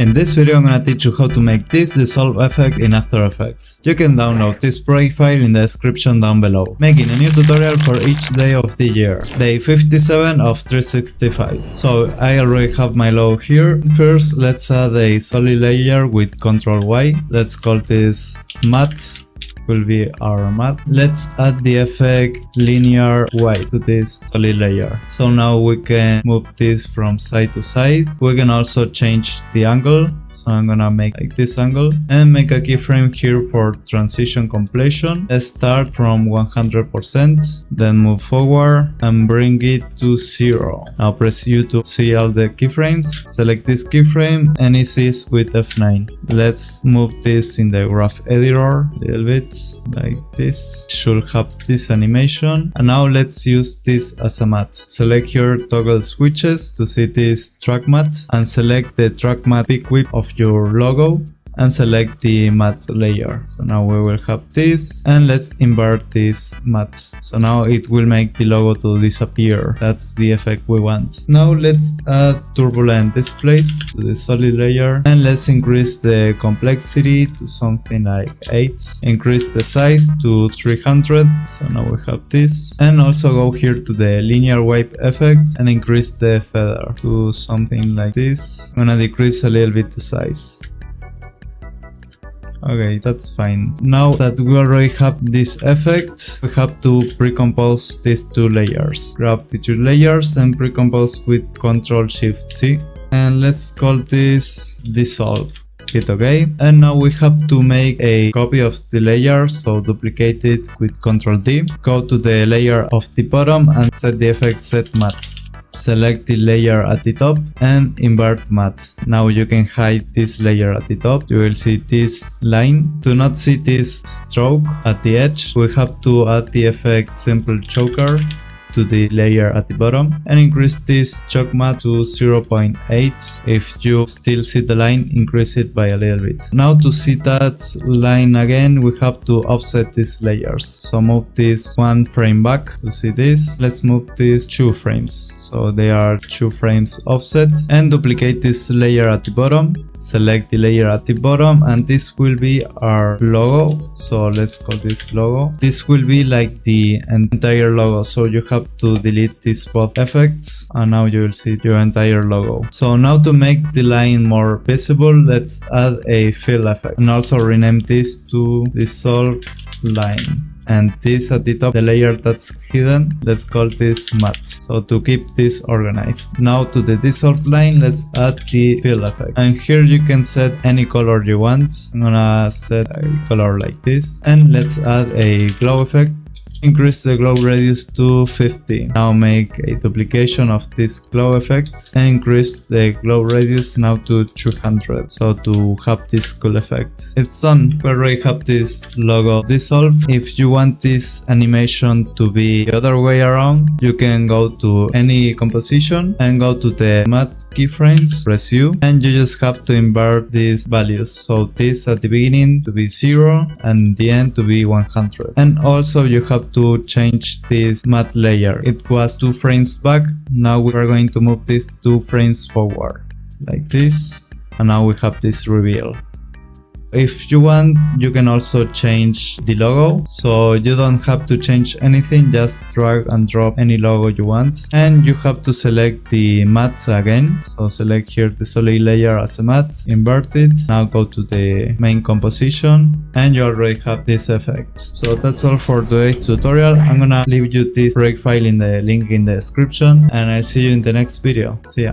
In this video I'm gonna teach you how to make this dissolve effect in After Effects. You can download this project file in the description down below. Making a new tutorial for each day of the year. Day 57 of 365. So I already have my logo here. First let's add a solid layer with Ctrl Y. Let's call this matte. Will be our matte. Let's add the effect linear white to this solid layer. So now we can move this from side to side. We can also change the angle. So I'm gonna make like this angle and make a keyframe here for transition completion. Let's start from 100%, then move forward and bring it to 0. Now press U to see all the keyframes. Select this keyframe and it is with F9. Let's move this in the graph editor a little bit like this. Should have this animation. And now let's use this as a matte. Select here toggle switches to see this track matte and select the track matte peak width of your logo and select the matte layer. So now we will have this and let's invert this matte. So now it will make the logo to disappear. That's the effect we want. Now let's add turbulent displays to the solid layer and let's increase the complexity to something like 8. Increase the size to 300. So now we have this. And also go here to the linear wave effect and increase the feather to something like this. I'm gonna decrease a little bit the size. Okay, that's fine. Now that we already have this effect, we have to pre-compose these two layers. Grab the two layers and pre-compose with Ctrl-Shift-C. And let's call this dissolve. Hit OK. And now we have to make a copy of the layer, so duplicate it with Ctrl-D. Go to the layer of the bottom and set the effect set matte. Select the layer at the top and invert matte. Now you can hide this layer at the top. You will see this line. Do not see this stroke at the edge. We have to add the effect simple choker to the layer at the bottom and increase this choke matte to 0.8. If you still see the line, increase it by a little bit. Now to see that line again, we have to offset these layers. So move this one frame back to see this. Let's move these 2 frames. So they are 2 frames offset and duplicate this layer at the bottom. Select the layer at the bottom and this will be our logo. So let's call this logo. This will be like the entire logo. So you have to delete these both effects and now you will see your entire logo. So now to make the line more visible, let's add a fill effect and also rename this to dissolve line. And this at the top, the layer that's hidden, let's call this matte. So to keep this organized. Now to the dissolve line, let's add the fill effect. And here you can set any color you want. I'm gonna set a color like this. And let's add a glow effect. Increase the glow radius to 50. Now make a duplication of this glow effect and increase the glow radius now to 200. So to have this cool effect. It's done. We already have this logo dissolve. If you want this animation to be the other way around, you can go to any composition and go to the matte keyframes, press U, and you just have to invert these values. So this at the beginning to be 0 and the end to be 100. And also you have to change this matte layer. It was 2 frames back. Now we are going to move this 2 frames forward like this. And now we have this reveal. If you want, you can also change the logo, so you don't have to change anything, just drag and drop any logo you want. And you have to select the matte again, so select here the solid layer as a matte, invert it, now go to the main composition and you already have this effect. So that's all for today's tutorial. I'm gonna leave you this project file in the link in the description and I'll see you in the next video. See ya.